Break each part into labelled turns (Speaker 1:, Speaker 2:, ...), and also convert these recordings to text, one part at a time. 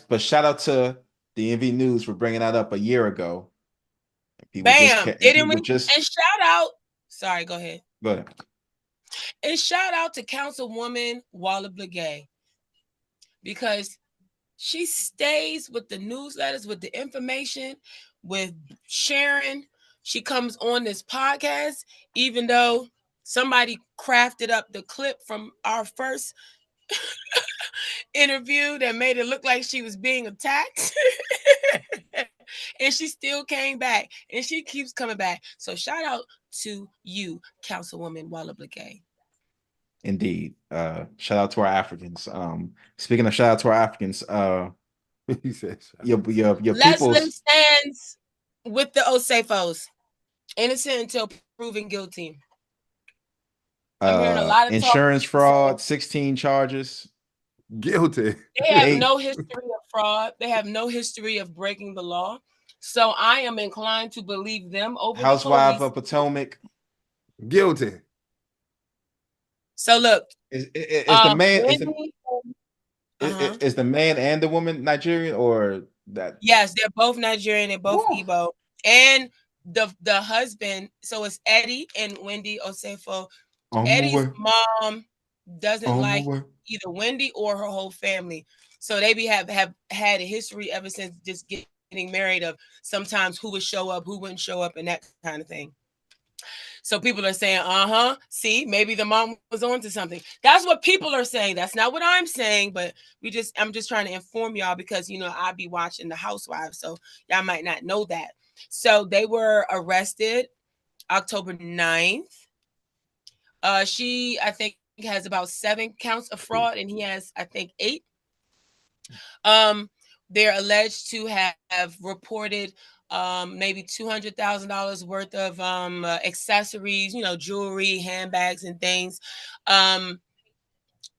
Speaker 1: But shout out to the NV News for bringing that up a year ago. People
Speaker 2: Bam. Didn't we?
Speaker 1: just
Speaker 2: And shout out. Sorry, go ahead.
Speaker 1: go ahead.
Speaker 2: And shout out to Councilwoman Blegay, because she stays with the newsletters, with the information, with sharing. She comes on this podcast, even though somebody crafted up the clip from our first interview that made it look like she was being attacked. And she still came back, and she keeps coming back. So shout out to you, Councilwoman Blegay.
Speaker 1: Indeed. Shout out to our Africans. Speaking of shout out to our Africans,
Speaker 3: He said,
Speaker 1: your
Speaker 2: Leslie
Speaker 1: people's
Speaker 2: stands with the Osefos, innocent until proven guilty. I'm hearing a lot of talk.
Speaker 1: insurance fraud, 16 charges.
Speaker 3: guilty.
Speaker 2: They have no history of fraud. They have no history of breaking the law. So I am inclined to believe them over
Speaker 1: Housewife
Speaker 2: the
Speaker 1: of Potomac.
Speaker 3: Guilty.
Speaker 2: So look,
Speaker 1: Is the man
Speaker 2: Wendy,
Speaker 1: is the man and the woman Nigerian or that?
Speaker 2: Yes, they're both Nigerian. They're both Igbo. And the husband, so it's Eddie and Wendy Osefo. Eddie's mom doesn't like either Wendy or her whole family. So they have had a history ever since just getting married of sometimes who would show up, who wouldn't show up, and that kind of thing. So people are saying, see, maybe the mom was on to something. That's what people are saying. That's not what I'm saying, but I'm just trying to inform y'all because, I be watching The Housewives, so y'all might not know that. So they were arrested October 9th. She, I think, has about 7 counts of fraud, and he has, I think, 8. They're alleged to have reported maybe $200,000 worth of accessories, jewelry, handbags, and things.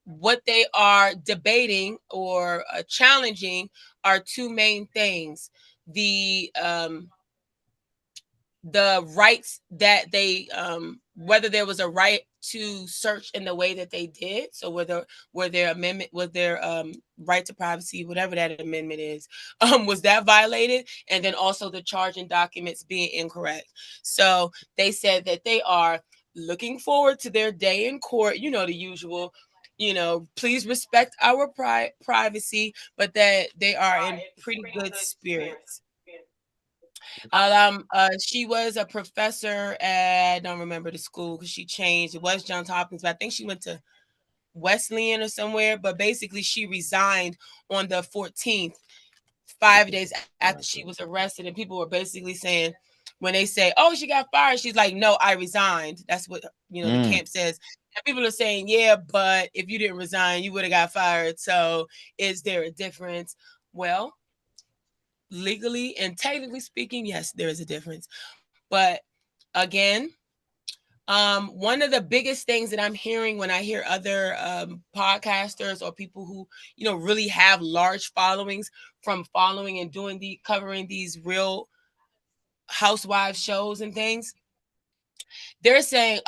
Speaker 2: What they are debating or challenging are 2 main things: the rights that they whether there was a right to search in the way that they did, so whether their amendment, was their right to privacy, whatever that amendment is, was that violated, and then also the charging documents being incorrect. So they said that they are looking forward to their day in court, the usual, please respect our privacy, but that they are in pretty good spirits. She was a professor at, I don't remember the school because she changed. It was Johns Hopkins, but I think she went to Wesleyan or somewhere. But basically, she resigned on the 14th, 5 days after she was arrested. And people were basically saying, when they say, "Oh, she got fired," she's like, "No, I resigned." That's what the camp says. And people are saying, "Yeah, but if you didn't resign, you would have got fired." So, is there a difference? Well, legally and technically speaking, yes, there is a difference. But again, one of the biggest things that I'm hearing when I hear other podcasters or people who really have large followings from following and covering these real housewives shows and things, they're saying,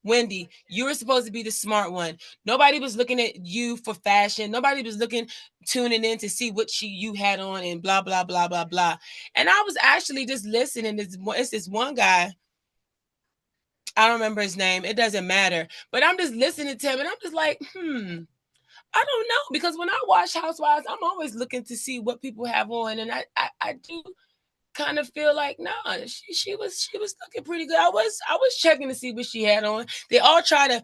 Speaker 2: Wendy, you were supposed to be the smart one. Nobody was looking at you for fashion. Nobody was tuning in to see what you had on and blah, blah, blah, blah, blah. And I was actually just listening. It's this one guy. I don't remember his name. It doesn't matter. But I'm just listening to him and I'm just like, I don't know. Because when I watch Housewives, I'm always looking to see what people have on. And I do kind of feel like, nah, she was looking pretty good. I was checking to see what she had on. They all try to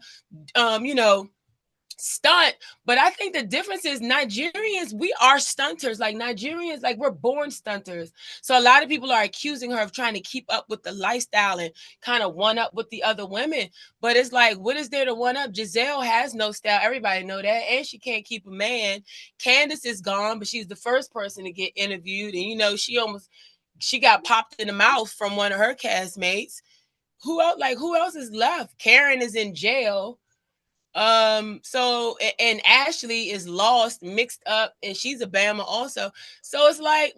Speaker 2: stunt, but I think the difference is Nigerians, we are stunters. Like Nigerians, like we're born stunters. So a lot of people are accusing her of trying to keep up with the lifestyle and kind of one up with the other women. But it's like, what is there to one up? Giselle has no style. Everybody know that. And she can't keep a man. Candace is gone, but she's the first person to get interviewed. And she got popped in the mouth from one of her castmates. Who else is left? Karen is in jail. So and Ashley is lost, mixed up, and she's a Bama also. So it's like,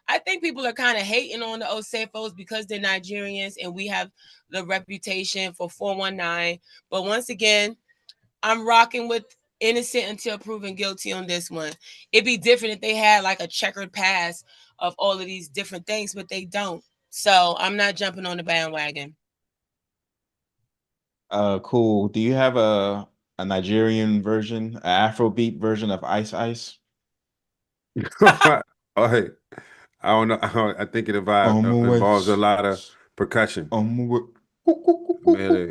Speaker 2: I think people are kind of hating on the Osefos because they're Nigerians and we have the reputation for 419. But once again, I'm rocking with innocent until proven guilty on this one. It'd be different if they had like a checkered past of all of these different things, but they don't. So I'm not jumping on the bandwagon.
Speaker 1: Cool. Do you have a Nigerian version, an Afrobeat version of Ice Ice?
Speaker 3: Oh, hey, I don't know. I think it involves a
Speaker 1: Always.
Speaker 3: lot of percussion.
Speaker 1: Always.
Speaker 3: Man,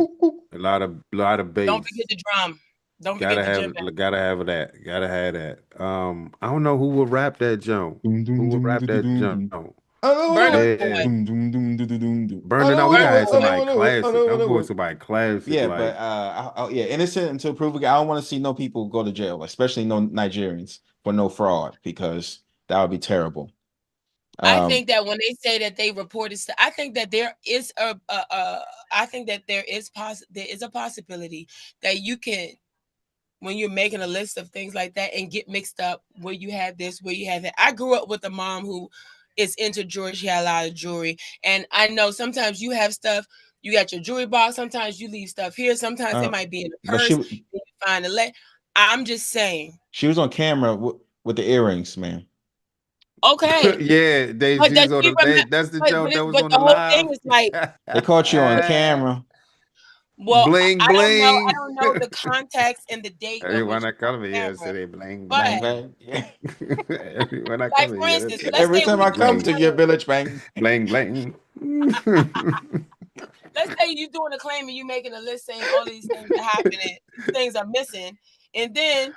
Speaker 3: a lot of
Speaker 2: Don't forget
Speaker 3: bass.
Speaker 2: the drum. Don't forget the djembe.
Speaker 3: Gotta have that. Gotta have that. I don't know who will rap that Joan.
Speaker 1: Doom,
Speaker 3: Who
Speaker 1: doom,
Speaker 3: will
Speaker 1: doom,
Speaker 3: rap
Speaker 1: doom, doom,
Speaker 3: that
Speaker 1: doom,
Speaker 3: Joan?
Speaker 1: doom. I don't
Speaker 2: Burner
Speaker 1: know it.
Speaker 3: Yeah,
Speaker 2: Boy.
Speaker 1: Doom, doom, doom, doom, doom, doom, doom. I
Speaker 3: Burning. No, we
Speaker 1: don't
Speaker 3: gotta
Speaker 1: know
Speaker 3: have
Speaker 1: it. I
Speaker 2: Burner
Speaker 3: somebody
Speaker 1: don't know it. I
Speaker 3: classic.
Speaker 1: don't
Speaker 3: I'm
Speaker 1: know
Speaker 3: going
Speaker 1: it.
Speaker 3: somebody classic.
Speaker 1: Yeah, but
Speaker 3: Like,
Speaker 1: yeah, innocent until proven guilty. I don't want to see no people go to jail, especially no Nigerians for no fraud, because that would be terrible.
Speaker 2: I think that when they say that they reported, I think that there is I think that there is a possibility that you can, when you're making a list of things like that, and get mixed up where you have this, where you have that. I grew up with a mom who is into jewelry. She had a lot of jewelry, and I know sometimes you have stuff. You got your jewelry box. Sometimes you leave stuff here. Sometimes it might be in the
Speaker 1: but
Speaker 2: purse. You find the I'm just saying.
Speaker 1: she was on camera with the earrings, man.
Speaker 2: Okay.
Speaker 3: yeah,
Speaker 2: But does
Speaker 3: she's on
Speaker 2: she
Speaker 3: the
Speaker 2: remember?
Speaker 3: that's the
Speaker 2: But,
Speaker 3: joke
Speaker 2: but,
Speaker 3: that was
Speaker 2: but
Speaker 3: on
Speaker 2: the
Speaker 3: the
Speaker 2: whole thing
Speaker 3: live.
Speaker 2: is like,
Speaker 1: They caught you on camera.
Speaker 2: well,
Speaker 3: Bling
Speaker 2: I don't know. I
Speaker 3: bling.
Speaker 2: don't know the context and the date of
Speaker 3: Everyone
Speaker 2: which
Speaker 3: I
Speaker 2: you're on
Speaker 3: come here
Speaker 2: camera.
Speaker 3: say they bling
Speaker 2: But
Speaker 1: Bang
Speaker 3: bling.
Speaker 1: bang. Yeah.
Speaker 3: Everyone I
Speaker 2: like
Speaker 3: come
Speaker 2: for
Speaker 3: here
Speaker 2: instance,
Speaker 3: say
Speaker 2: let's
Speaker 1: Every
Speaker 2: say
Speaker 1: time
Speaker 2: we
Speaker 1: I
Speaker 2: doing
Speaker 1: come
Speaker 2: a
Speaker 1: to your
Speaker 2: claim.
Speaker 1: village, bang.
Speaker 3: bling bling.
Speaker 2: Let's say you're doing a claim and you're making a list saying all these things are happening, these things are missing, and then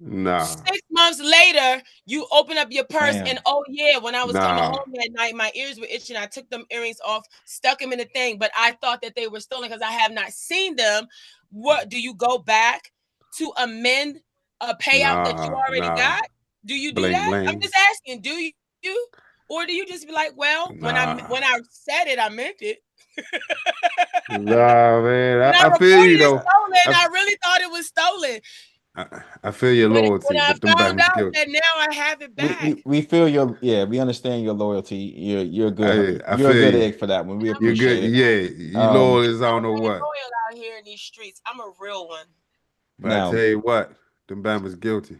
Speaker 3: Nah,
Speaker 2: 6 months later, you open up your purse and
Speaker 1: Damn.
Speaker 2: oh yeah, when I was coming
Speaker 3: nah.
Speaker 2: home that night, my ears were itching. I took them earrings off, stuck them in the thing, but I thought that they were stolen because I have not seen them. What do you go back to amend a payout that you already
Speaker 3: Nah.
Speaker 2: got? Do you do
Speaker 3: Bling
Speaker 2: that? I'm
Speaker 3: bling.
Speaker 2: just asking. Do you, or do you just be like, well, when
Speaker 3: Nah.
Speaker 2: I said it, I meant it.
Speaker 3: Nah, man.
Speaker 2: When I
Speaker 3: I feel
Speaker 2: reported
Speaker 3: you
Speaker 2: it
Speaker 3: though.
Speaker 2: stolen,
Speaker 3: I,
Speaker 2: I really thought it was stolen.
Speaker 3: I feel your
Speaker 2: But when
Speaker 3: loyalty,
Speaker 2: I
Speaker 3: but them
Speaker 2: found
Speaker 3: bums
Speaker 2: out
Speaker 3: guilty.
Speaker 2: that now I have it back,
Speaker 1: We feel your we understand your loyalty. You're a good
Speaker 3: I
Speaker 1: you're a
Speaker 3: feel
Speaker 1: good
Speaker 3: you.
Speaker 1: egg for that one. We
Speaker 2: I'm a
Speaker 3: You're
Speaker 1: appreciate
Speaker 3: good.
Speaker 1: it.
Speaker 3: Yeah, you loyal as I don't know
Speaker 2: real
Speaker 3: what.
Speaker 2: loyal out here in these streets. I'm a real one.
Speaker 3: But I tell
Speaker 1: Now
Speaker 3: you what, them bums guilty.